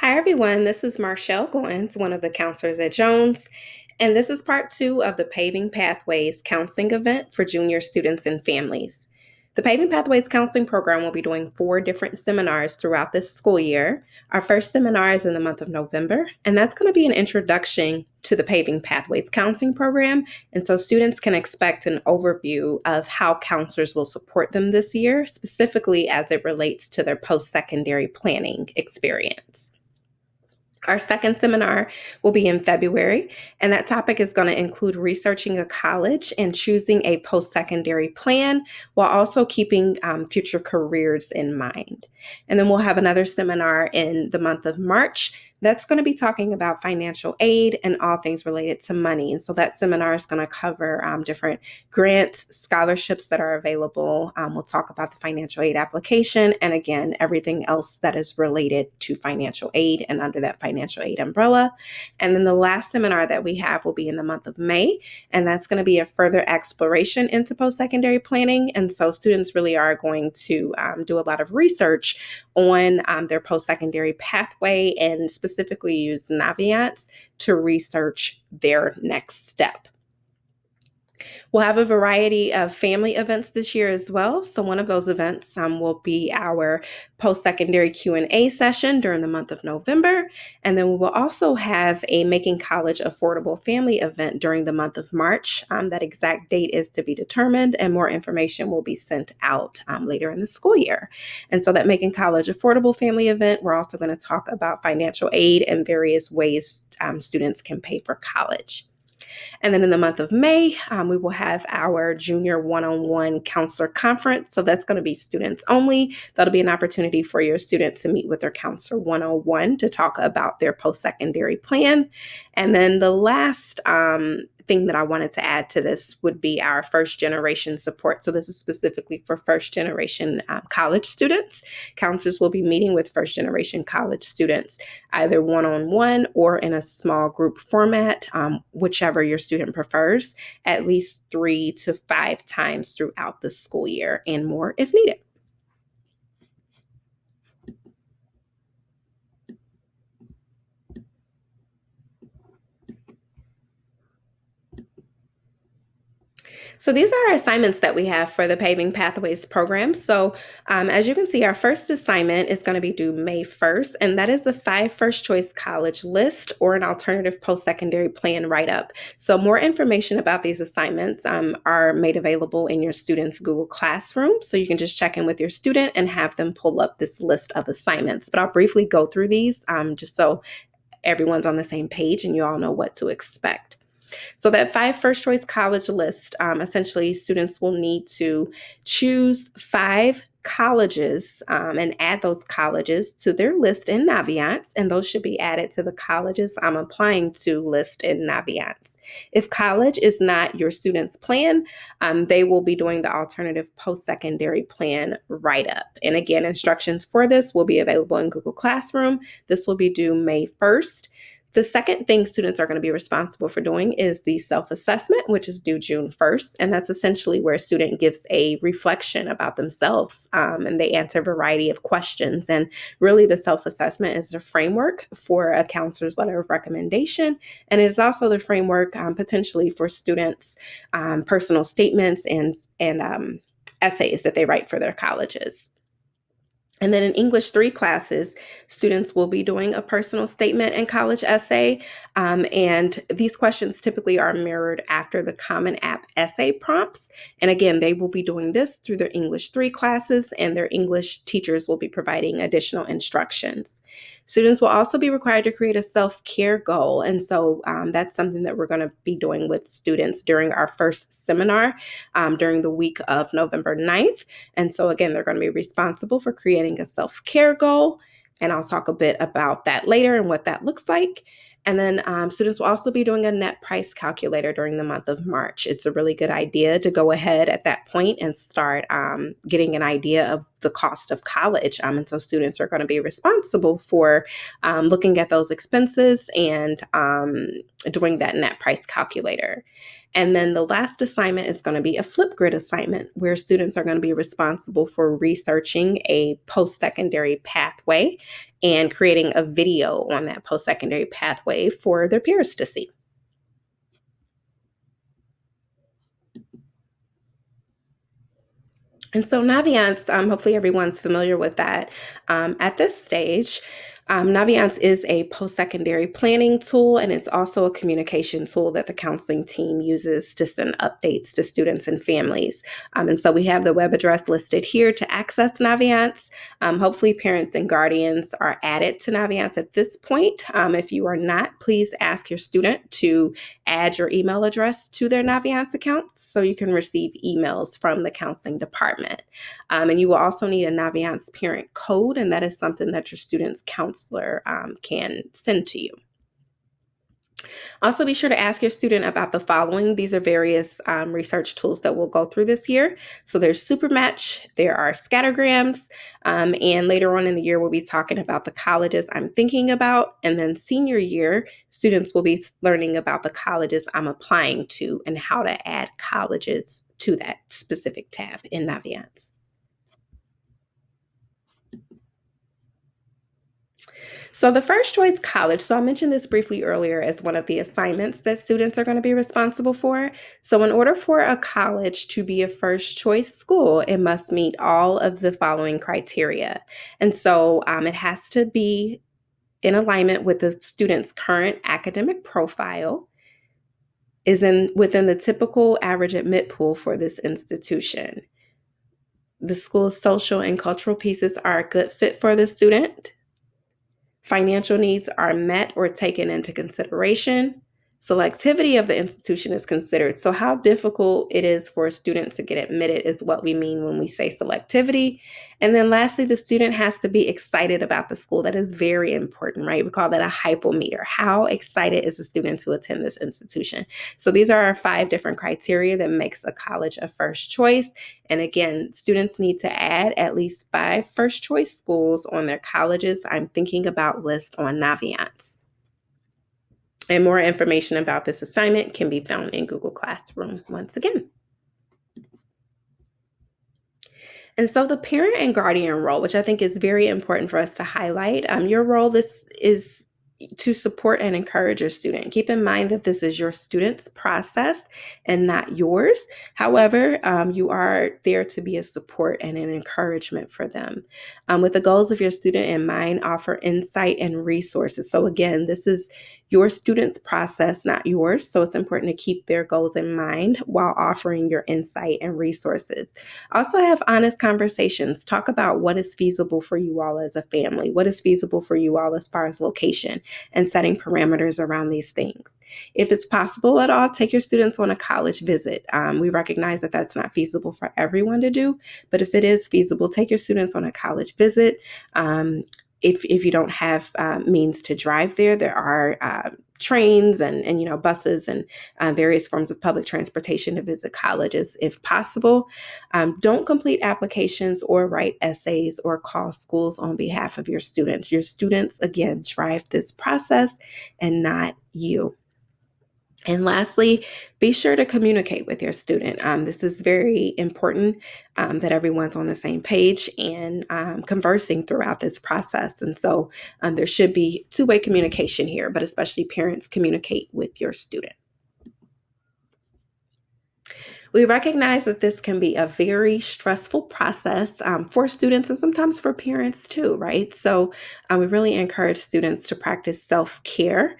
Hi, everyone. This is Marshall Goins, one of the counselors at Jones, and this is part two of the Paving Pathways counseling event for junior students and families. The Paving Pathways counseling program will be doing 4 different seminars throughout this school year. Our first seminar is in the month of November, and that's going to be an introduction to the Paving Pathways counseling program. And so students can expect an overview of how counselors will support them this year, specifically as it relates to their post-secondary planning experience. Our second seminar will be in February, and that topic is going to include researching a college and choosing a post secondary plan while also keeping future careers in mind. And then we'll have another seminar in the month of March that's going to be talking about financial aid and all things related to money. And so that seminar is going to cover different grants, scholarships that are available. We'll talk about the financial aid application and, again, everything else that is related to financial aid and under that financial aid umbrella. And then the last seminar that we have will be in the month of May, and that's going to be a further exploration into post-secondary planning. And so students really are going to do a lot of research on their post-secondary pathway and specifically use Naviance to research their next step. We'll have a variety of family events this year as well. So one of those events will be our post-secondary Q&A session during the month of November. And then we will also have a Making College Affordable Family event during the month of March. That exact date is to be determined, and more information will be sent out later in the school year. And so that Making College Affordable Family event, we're also going to talk about financial aid and various ways students can pay for college. And then in the month of May, we will have our junior one-on-one counselor conference. So that's going to be students only. That'll be an opportunity for your student to meet with their counselor one-on-one to talk about their post-secondary plan. And then the last thing that I wanted to add to this would be our first generation support. So this is specifically for first generation college students. Counselors will be meeting with first generation college students either one-on-one or in a small group format, whichever your student prefers, at least 3 to 5 times throughout the school year and more if needed. So these are our assignments that we have for the Paving Pathways program. So as you can see, our first assignment is going to be due May 1st, and that is the 5 first choice college list or an alternative post-secondary plan write-up. So more information about these assignments are made available in your student's Google Classroom. So you can just check in with your student and have them pull up this list of assignments. But I'll briefly go through these just so everyone's on the same page and you all know what to expect. So that 5 first choice college list, essentially students will need to choose 5 colleges and add those colleges to their list in Naviance, and those should be added to the colleges I'm applying to list in Naviance. If college is not your student's plan, they will be doing the alternative post-secondary plan write-up. And again, instructions for this will be available in Google Classroom. This will be due May 1st. The second thing students are going to be responsible for doing is the self-assessment, which is due June 1st. And that's essentially where a student gives a reflection about themselves and they answer a variety of questions. And really the self-assessment is the framework for a counselor's letter of recommendation. And it is also the framework potentially for students' personal statements and essays that they write for their colleges. And then in English 3 classes, students will be doing a personal statement and college essay. And these questions typically are mirrored after the Common App essay prompts. And again, they will be doing this through their English 3 classes, and their English teachers will be providing additional instructions. Students will also be required to create a self-care goal. And so that's something that we're going to be doing with students during our first seminar during the week of November 9th. And so again, they're going to be responsible for creating a self-care goal. And I'll talk a bit about that later and what that looks like. And then students will also be doing a net price calculator during the month of March. It's a really good idea to go ahead at that point and start getting an idea of the cost of college. And so students are going to be responsible for looking at those expenses and doing that net price calculator. And then the last assignment is going to be a Flipgrid assignment where students are going to be responsible for researching a post-secondary pathway and creating a video on that post-secondary pathway for their peers to see. And so Naviance, hopefully everyone's familiar with that. At this stage, Naviance is a post-secondary planning tool, and it's also a communication tool that the counseling team uses to send updates to students and families. And so we have the web address listed here to access Naviance. Hopefully parents and guardians are added to Naviance at this point. If you are not, please ask your student to add your email address to their Naviance account so you can receive emails from the counseling department. And you will also need a Naviance parent code, and that is something that your student's counselor can send to you. Also, be sure to ask your student about the following. These are various research tools that we'll go through this year. So there's Supermatch, there are scattergrams, and later on in the year, we'll be talking about the colleges I'm thinking about. And then senior year, students will be learning about the colleges I'm applying to and how to add colleges to that specific tab in Naviance. So the first choice college, so I mentioned this briefly earlier as one of the assignments that students are going to be responsible for. So in order for a college to be a first choice school, it must meet all of the following criteria. And so it has to be in alignment with the student's current academic profile, is within the typical average admit pool for this institution. The school's social and cultural pieces are a good fit for the student. Financial needs are met or taken into consideration. Selectivity of the institution is considered. So how difficult it is for a student to get admitted is what we mean when we say selectivity. And then lastly, the student has to be excited about the school. That is very important, right? We call that a hypometer. How excited is the student to attend this institution? So these are our 5 different criteria that makes a college a first choice. And again, students need to add at least 5 first choice schools on their colleges I'm thinking about list on Naviance. And more information about this assignment can be found in Google Classroom once again. And so the parent and guardian role, which I think is very important for us to highlight, your role this is to support and encourage your student. Keep in mind that this is your student's process and not yours. However, you are there to be a support and an encouragement for them. With the goals of your student in mind, offer insight and resources. So again, this is your student's process, not yours. So it's important to keep their goals in mind while offering your insight and resources. Also have honest conversations. Talk about what is feasible for you all as a family, what is feasible for you all as far as location, and setting parameters around these things. If it's possible at all, take your students on a college visit. We recognize that that's not feasible for everyone to do, but if it is feasible, take your students on a college visit. If you don't have means to drive there are trains and buses and various forms of public transportation to visit colleges if possible. Don't complete applications or write essays or call schools on behalf of your students. Your students, again, drive this process and not you. And lastly, be sure to communicate with your student. This is very important that everyone's on the same page and conversing throughout this process. And so there should be two-way communication here, but especially parents communicate with your student. We recognize that this can be a very stressful process for students and sometimes for parents too, right? So we really encourage students to practice self-care.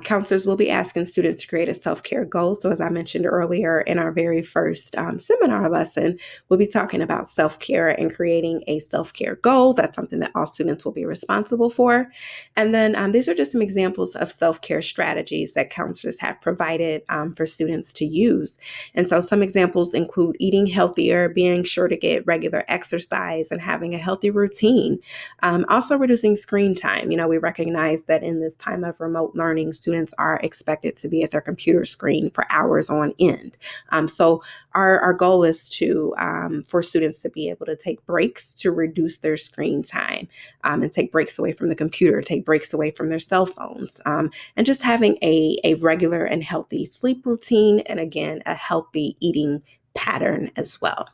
Counselors will be asking students to create a self-care goal. So as I mentioned earlier in our very first seminar lesson, we'll be talking about self-care and creating a self-care goal. That's something that all students will be responsible for. And then these are just some examples of self-care strategies that counselors have provided for students to use. And so some examples include eating healthier, being sure to get regular exercise, and having a healthy routine. Also reducing screen time. We recognize that in this time of remote learning, students are expected to be at their computer screen for hours on end. So our goal is for students to be able to take breaks to reduce their screen time and take breaks away from the computer, take breaks away from their cell phones, and just having a regular and healthy sleep routine, and again, a healthy eating pattern as well.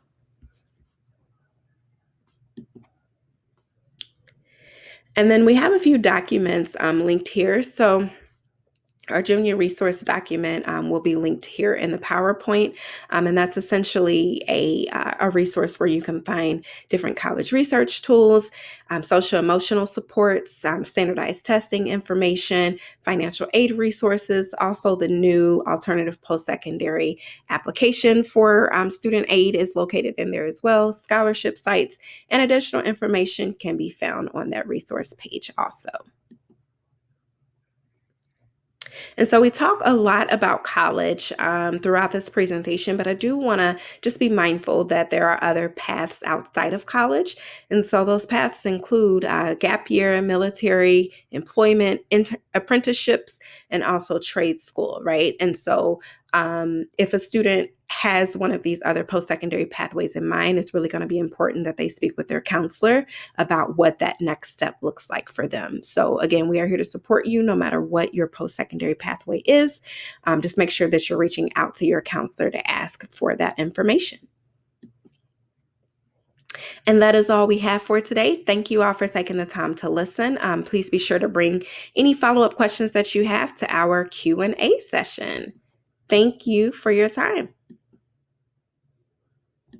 And then we have a few documents linked here. So our junior resource document will be linked here in the PowerPoint, and that's essentially a resource where you can find different college research tools, social emotional supports, standardized testing information, financial aid resources, also the new alternative post-secondary application for student aid is located in there as well, scholarship sites, and additional information can be found on that resource page also. And so we talk a lot about college throughout this presentation, but I do want to just be mindful that there are other paths outside of college. And so those paths include gap year, military, employment, apprenticeships, and also trade school, right? And so if a student has one of these other post-secondary pathways in mind, it's really going to be important that they speak with their counselor about what that next step looks like for them. So again, we are here to support you no matter what your post-secondary pathway is. Just make sure that you're reaching out to your counselor to ask for that information. And that is all we have for today. Thank you all for taking the time to listen. Please be sure to bring any follow-up questions that you have to our Q&A session. Thank you for your time.